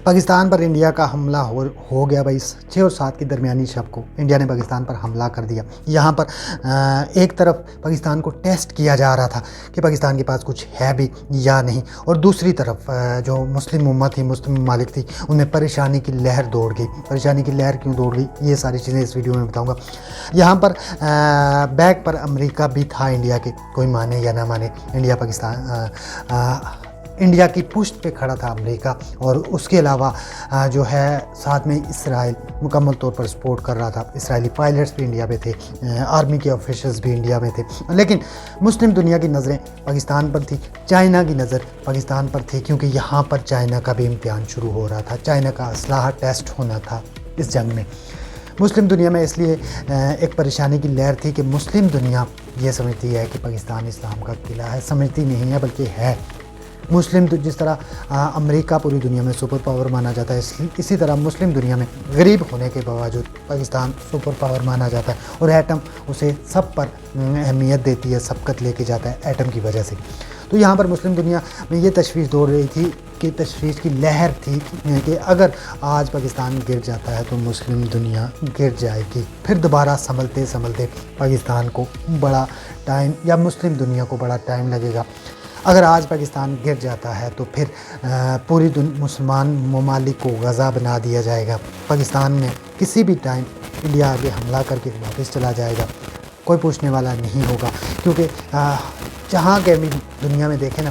پاکستان پر India کا حملہ ہو گیا بھائی 6 اور 7 کی درمیانی شب کو انڈیا نے پاکستان پر حملہ کر دیا۔ یہاں پر ایک طرف پاکستان کو ٹیسٹ کیا جا رہا تھا کہ پاکستان کے پاس کچھ ہے بھی یا نہیں، اور دوسری طرف جو مسلم امت تھی، مسلم ممالک تھی، ان میں پریشانی کی لہر دوڑ گئی۔ پریشانی کی لہر کیوں دوڑ گئی، یہ ساری چیزیں اس ویڈیو میں بتاؤں گا۔ یہاں پر بیک پر امریکہ بھی تھا انڈیا کے، کوئی مانے یا نہ مانے، انڈیا کی پشت پہ کھڑا تھا امریکہ، اور اس کے علاوہ جو ہے ساتھ میں اسرائیل مکمل طور پر سپورٹ کر رہا تھا۔ اسرائیلی پائلٹس بھی انڈیا پہ تھے، آرمی کے آفیشلز بھی انڈیا میں تھے، لیکن مسلم دنیا کی نظریں پاکستان پر تھی، چائنا کی نظر پاکستان پر تھی، کیونکہ یہاں پر چائنا کا بھی امتحان شروع ہو رہا تھا، چائنا کا اسلحہ ٹیسٹ ہونا تھا اس جنگ میں۔ مسلم دنیا میں اس لیے ایک پریشانی کی لہر تھی کہ مسلم دنیا یہ سمجھتی ہے کہ پاکستان اسلام کا قلعہ ہے، سمجھتی نہیں ہے بلکہ ہے۔ مسلم جس طرح امریکہ پوری دنیا میں سپر پاور مانا جاتا ہے، اسی طرح مسلم دنیا میں غریب ہونے کے باوجود پاکستان سپر پاور مانا جاتا ہے، اور ایٹم اسے سب پر اہمیت دیتی ہے، سبقت لے کے جاتا ہے ایٹم کی وجہ سے۔ تو یہاں پر مسلم دنیا میں یہ تشویش دوڑ رہی تھی کہ تشویش کی لہر تھی کہ اگر آج پاکستان گر جاتا ہے تو مسلم دنیا گر جائے گی، پھر دوبارہ سنبھلتے سنبھلتے پاکستان کو بڑا ٹائم یا مسلم دنیا کو بڑا ٹائم لگے گا۔ اگر آج پاکستان گر جاتا ہے تو پھر پوری مسلمان ممالک کو غزہ بنا دیا جائے گا، پاکستان میں کسی بھی ٹائم انڈیا آگے حملہ کر کے واپس چلا جائے گا، کوئی پوچھنے والا نہیں ہوگا۔ کیونکہ جہاں کے بھی دنیا میں دیکھیں نا،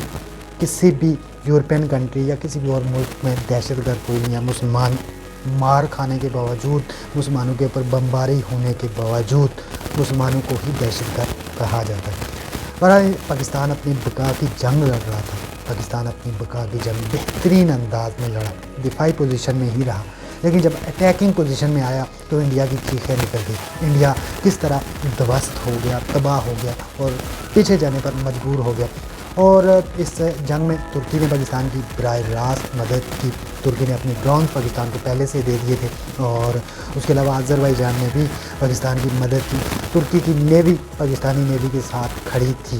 کسی بھی یورپین کنٹری یا کسی بھی اور ملک میں دہشت گرد کوئی نہیں ہے، مسلمان مار کھانے کے باوجود، مسلمانوں کے اوپر بمباری ہونے کے باوجود مسلمانوں کو ہی دہشت گرد کہا جاتا ہے۔ برائے پاکستان اپنی بقا کی جنگ لڑ رہا تھا، پاکستان اپنی بقا کی جنگ بہترین انداز میں لڑا، دفاعی پوزیشن میں ہی رہا، لیکن جب اٹیکنگ پوزیشن میں آیا تو انڈیا کی چیخیں نکل گئی۔ انڈیا کس طرح دھوست ہو گیا، تباہ ہو گیا، اور پیچھے جانے پر مجبور ہو گیا۔ اور اس جنگ میں ترکی نے پاکستان کی براہ راست مدد کی، ترکی نے اپنے ڈرون پاکستان کو پہلے سے دے دیے تھے، اور اس کے علاوہ آذربائیجان نے بھی پاکستان کی مدد کی۔ ترکی کی نیوی پاکستانی نیوی کے ساتھ کھڑی تھی،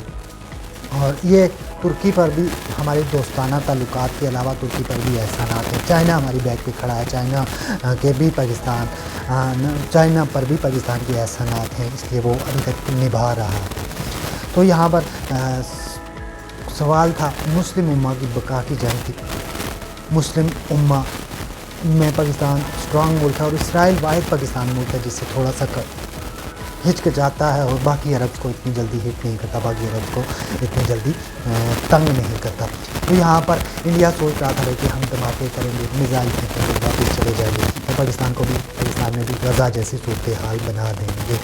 اور یہ ترکی پر بھی ہمارے دوستانہ تعلقات کے علاوہ ترکی پر بھی احسانات ہیں۔ چائنا ہماری بیک پہ کھڑا ہے، چائنا پر بھی پاکستان کے احسانات ہیں، اس لیے وہ ابھی تک نبھا رہا ہے۔ تو یہاں پر سوال تھا، مسلم امہ کی بقا کی جنگ تھی، مسلم امہ میں پاکستان اسٹرانگ ملک ہے، اور اسرائیل واحد پاکستان ملک ہے جس سے تھوڑا سا ہچکچاتا ہے، اور باقی عرب کو اتنی جلدی ہٹ نہیں کرتا، باقی عرب کو اتنی جلدی تنگ نہیں کرتا۔ تو یہاں پر انڈیا سوچ رہا تھا کہ ہم دھماکے کریں گے، میزائل پھینکیں گے، واپس چلے جائیں گے، اور پاکستان میں بھی غزہ جیسی صورتحال بنا دیں گے۔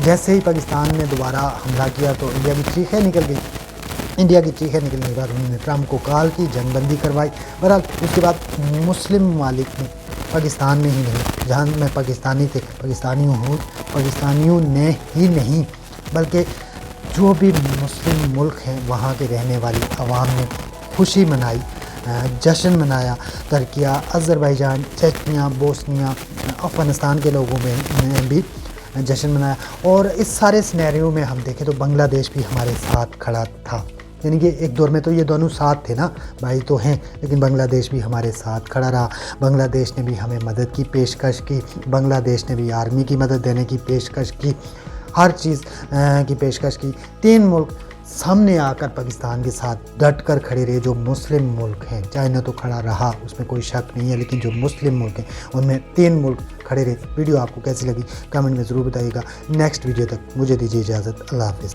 جیسے ہی پاکستان نے دوبارہ حملہ کیا تو انڈیا کی چیخیں نکل گئی۔ انڈیا کی چیخیں نکلنے کے بعد انہوں نے ٹرمپ کو کال کی، جنگ بندی کروائی۔ بہرحال اس کے بعد مسلم ممالک نے، پاکستان میں ہی نہیں، جہاں میں پاکستانی تھے، پاکستانیوں نے ہی نہیں بلکہ جو بھی مسلم ملک ہیں وہاں کے رہنے والی عوام نے خوشی منائی، جشن منایا۔ ترکیہ، آذربائیجان، چیچنیا، بوسنیا، افغانستان کے لوگوں میں بھی جشن منایا۔ اور اس سارے سینیریو میں ہم دیکھیں تو بنگلہ دیش بھی ہمارے ساتھ کھڑا تھا، یعنی کہ ایک دور میں تو یہ دونوں ساتھ تھے نا، بھائی تو ہیں، لیکن بنگلہ دیش بھی ہمارے ساتھ کھڑا رہا۔ بنگلہ دیش نے بھی ہمیں مدد کی پیشکش کی، بنگلہ دیش نے بھی آرمی کی مدد دینے کی پیشکش کی، ہر چیز کی پیشکش کی۔ 3 ملک سامنے آ کر پاکستان کے ساتھ ڈٹ کر کھڑے رہے، جو مسلم ملک ہیں۔ چائنا تو کھڑا رہا، اس میں کوئی شک نہیں ہے، لیکن جو مسلم ملک ہیں ان میں 3 ملک کھڑے رہے۔ ویڈیو آپ کو کیسی لگی کمنٹ میں ضرور بتائیے گا۔ نیکسٹ ویڈیو تک مجھے دیجیے اجازت، اللہ حافظ۔